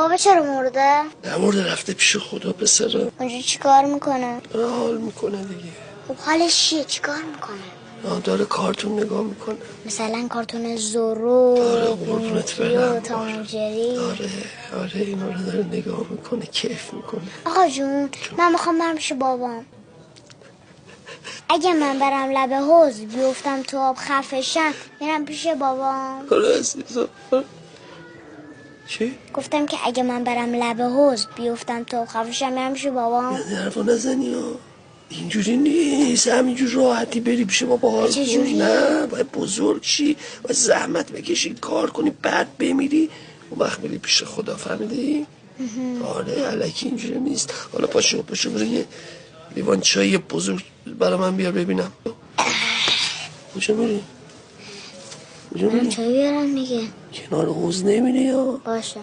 بابا چرا مرده؟ نمرده، رفته پیش خدا پسرم. اونجا چیکار میکنه؟ داره حال میکنه دیگه. خب حالش چیه؟ چیکار میکنه؟ داره کارتون نگاه میکنه. مثلا کارتون زورو، داره قربونت برم. تام و جری. آره اینا رو داره نگاه میکنه، کیف میکنه. آقا جون من میخوام برم پیش بابام. اگه من برم لب حوض بیفتم تو آب خفشم میرم پیش بابام. آره عزیزم. چی؟ گفتم که اگه من برم لب حوض بیفتم تو آب خفشم میرم پیش بابام. یعنی حرفا نزنی ها. اینجوری نیست، همینجور راحتی بری پیش بابا حال کن. نه باید بزرگ شی، باید زحمت بکشی، کار کنی، بعد بمیری اون وقت میری پیش خدا. فهمیدی؟ آره الکی اینجوری نیست. حالا پاشو برو یه لیوان چای بزرگ برای من بیار ببینم. کجا میری؟ من چای بیارم دیگه. کنار حوض نمیری یا؟ باشه.